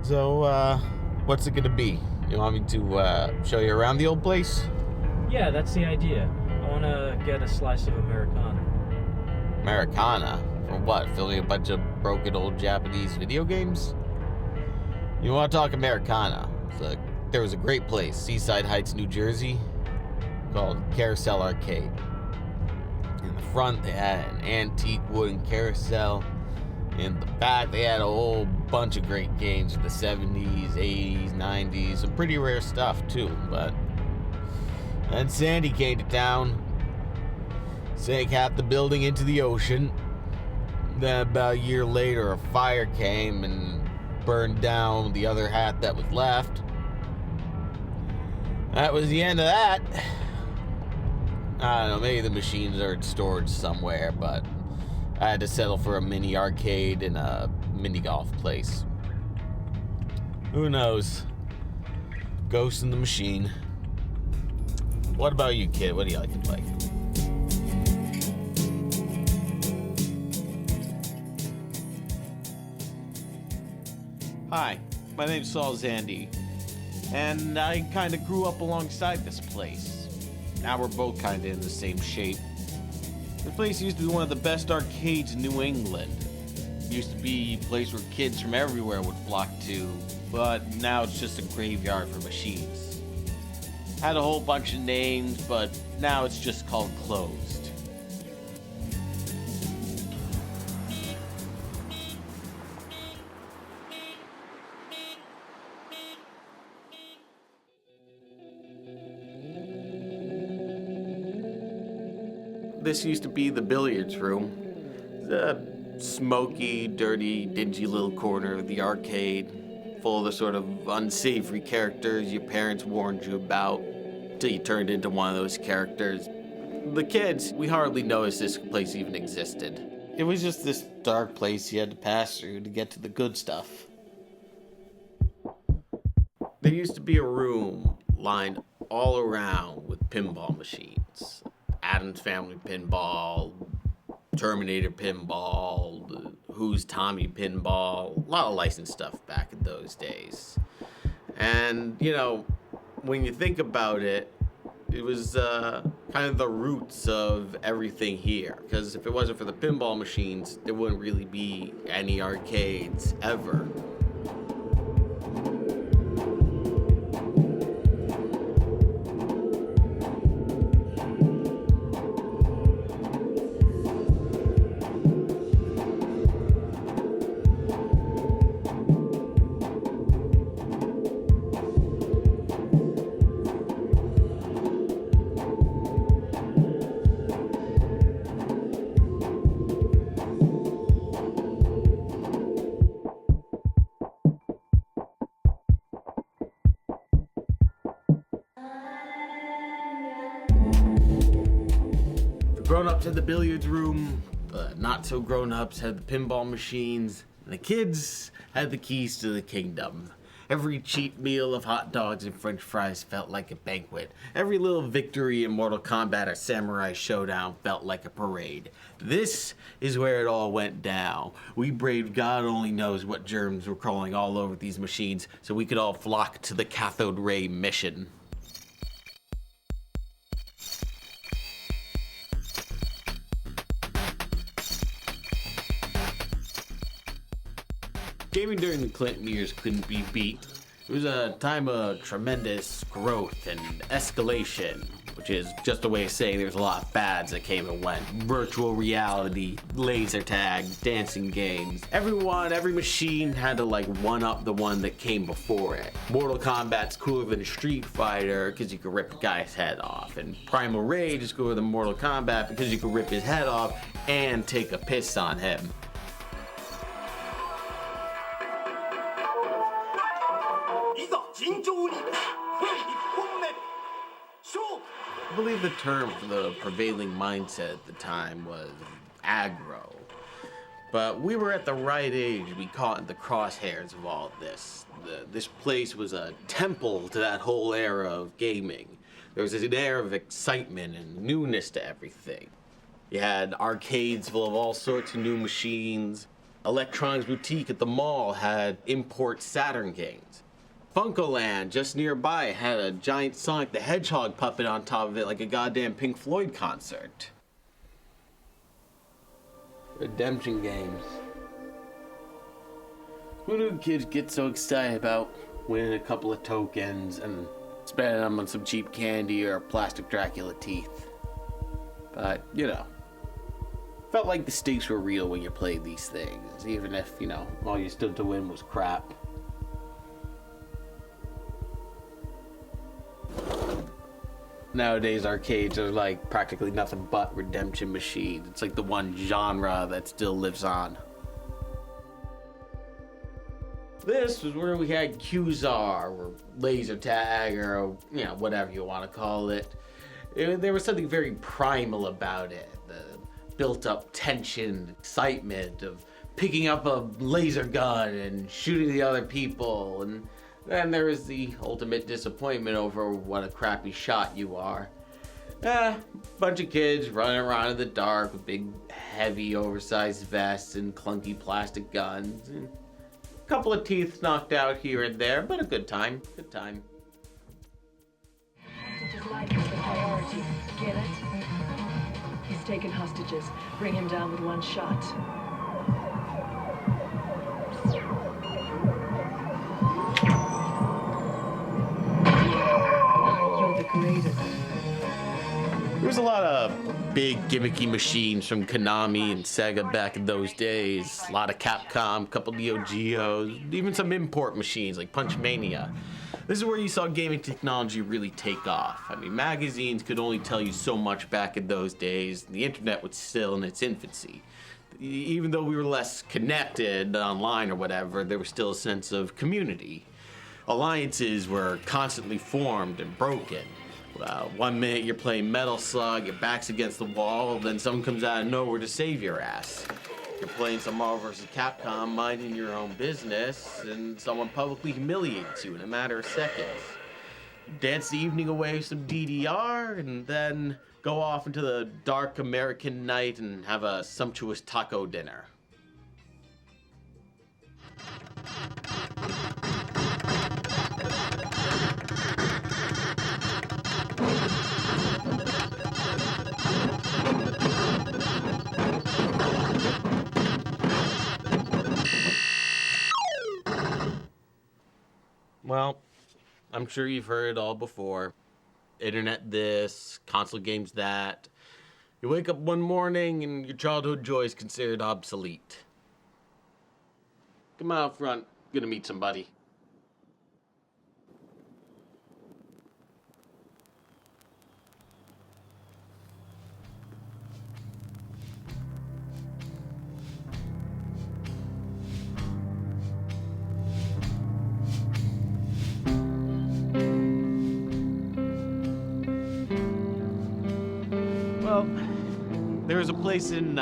So, what's it gonna be? You want me to show you around the old place? Yeah, that's the idea. I want to get a slice of Americana. Americana? For what? Filling a bunch of broken old Japanese video games? You want to talk Americana? There was a great place, Seaside Heights, New Jersey, called Carousel Arcade. In the front, they had an antique wooden carousel. In the back, they had a whole bunch of great games from the 70s, 80s, 90s, some pretty rare stuff too, but then Sandy came to town, sank half the building into the ocean. Then about a year later, a fire came and burned down the other half that was left. That was the end of that. I don't know, maybe the machines are in storage somewhere, but I had to settle for a mini arcade and a mini golf place. Who knows? Ghost in the machine. What about you, kid? What do you like to play? Hi, my name's Saul Zandy, and I kind of grew up alongside this place. Now we're both kind of in the same shape. The place used to be one of the best arcades in New England. It used to be a place where kids from everywhere would flock to, but now it's just a graveyard for machines. Had a whole bunch of names, but now it's just called closed. This used to be the billiards room. The smoky, dirty, dingy little corner of the arcade, full of the sort of unsavory characters your parents warned you about, till you turned into one of those characters. The kids, we hardly noticed this place even existed. It was just this dark place you had to pass through to get to the good stuff. There used to be a room lined all around with pinball machines. Adam's Family Pinball, Terminator Pinball, Who's Tommy Pinball, a lot of licensed stuff back in those days. And, you know, when you think about it, it was kind of the roots of everything here. Because if it wasn't for the pinball machines, there wouldn't really be any arcades ever. Grown-ups had the billiards room, the not-so-grown-ups had the pinball machines, and the kids had the keys to the kingdom. Every cheap meal of hot dogs and french fries felt like a banquet. Every little victory in Mortal Kombat or Samurai Showdown felt like a parade. This is where it all went down. We braved God only knows what germs were crawling all over these machines so we could all flock to the cathode ray mission. Gaming during the Clinton years couldn't be beat. It was a time of tremendous growth and escalation, which is just a way of saying there's a lot of fads that came and went. Virtual reality, laser tag, dancing games. Every machine had to like one-up the one that came before it. Mortal Kombat's cooler than Street Fighter because you could rip a guy's head off. And Primal Rage is cooler than Mortal Kombat because you could rip his head off and take a piss on him. I believe the term for the prevailing mindset at the time was aggro. But we were at the right age to be caught in the crosshairs of all of this. This place was a temple to that whole era of gaming. There was an air of excitement and newness to everything. You had arcades full of all sorts of new machines. Electronics Boutique at the mall had import Saturn games. Funkoland, just nearby, had a giant Sonic the Hedgehog puppet on top of it like a goddamn Pink Floyd concert. Redemption games. Who do kids get so excited about winning a couple of tokens and spending them on some cheap candy or plastic Dracula teeth? But, felt like the stakes were real when you played these things, even if, all you stood to win was crap. Nowadays, arcades are like practically nothing but redemption machines. It's like the one genre that still lives on. This was where we had QZAR, or laser tag, or whatever you want to call it. There was something very primal about it. The built-up tension, excitement of picking up a laser gun and shooting the other people, and then there was the ultimate disappointment over what a crappy shot you are. Bunch of kids running around in the dark with big, heavy, oversized vests and clunky plastic guns. And a couple of teeth knocked out here and there, but a good time. Good time. Hostages' life is the priority. Get it? He's taken hostages. Bring him down with one shot. You're the greatest. There was a lot of big gimmicky machines from Konami and Sega back in those days. A lot of Capcom, a couple Neo Geos, even some import machines like Punch Mania. This is where you saw gaming technology really take off. I mean, magazines could only tell you so much back in those days. The internet was still in its infancy. Even though we were less connected online or whatever, there was still a sense of community. Alliances were constantly formed and broken. 1 minute you're playing Metal Slug, your back's against the wall, then someone comes out of nowhere to save your ass. You're playing some Marvel vs. Capcom, minding your own business, and someone publicly humiliates you in a matter of seconds. Dance the evening away with some DDR, and then go off into the dark American night and have a sumptuous taco dinner. Well, I'm sure you've heard it all before. Internet this, console games that. You wake up one morning and your childhood joy is considered obsolete. Come out front, gonna meet somebody. Well, there was a place in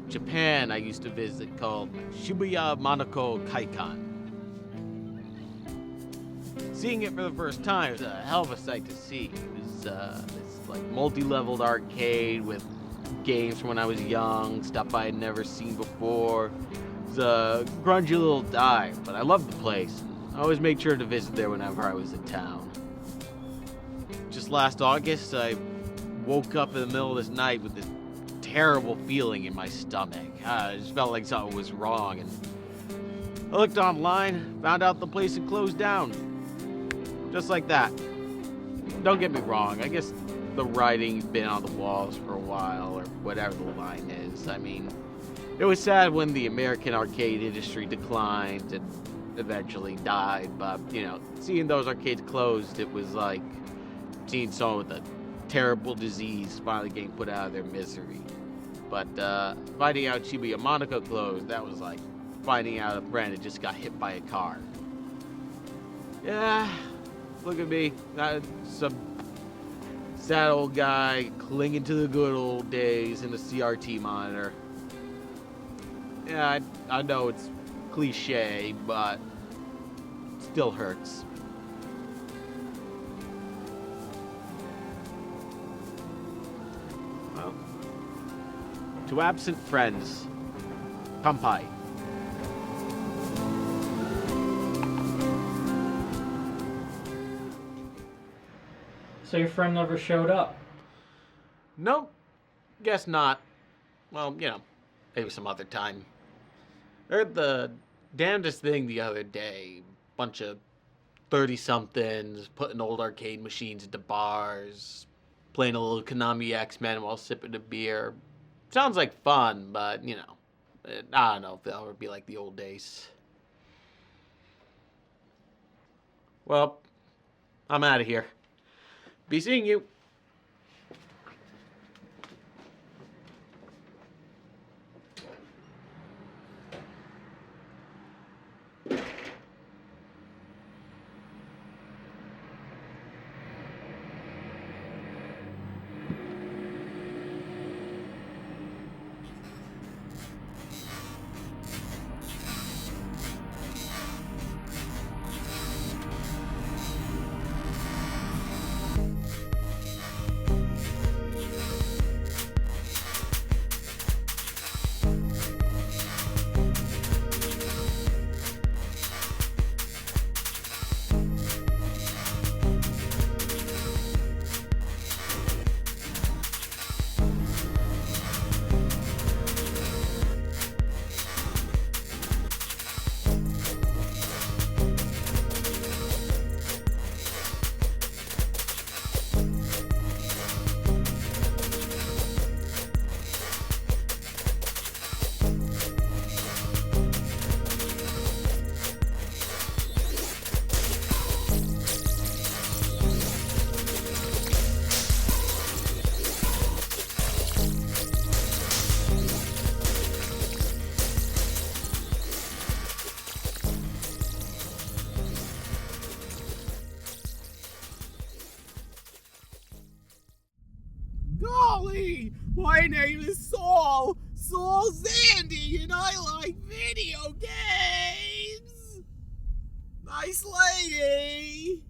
Japan I used to visit called Shibuya Monaco Kaikan. Seeing it for the first time was a hell of a sight to see. It was this like multi-leveled arcade with games from when I was young, stuff I had never seen before. It was a grungy little dive, but I loved the place. I always made sure to visit there whenever I was in town. Just last August, I woke up in the middle of this night with this terrible feeling in my stomach. I just felt like something was wrong, and I looked online, found out the place had closed down. Just like that. Don't get me wrong, I guess the writing's been on the walls for a while, or whatever the line is. I mean, it was sad when the American arcade industry declined and eventually died, but, seeing those arcades closed, it was like seeing someone with a terrible disease finally getting put out of their misery. But finding out Shibuya Monaco closed, that was like finding out a friend had just got hit by a car. Yeah, look at me, some sad old guy clinging to the good old days in a CRT monitor. Yeah, I know it's cliche, but it still hurts. Well, to absent friends, Kampai. So your friend never showed up? Nope. Guess not. Well, maybe some other time. Heard the damnedest thing the other day. Bunch of 30-somethings putting old arcade machines into bars, playing a little Konami X-Men while sipping a beer. Sounds like fun, but, I don't know if that'll ever be like the old days. Well, I'm out of here. Be seeing you. Golly, my name is Saul Zandy, and I like video games. Nice lady.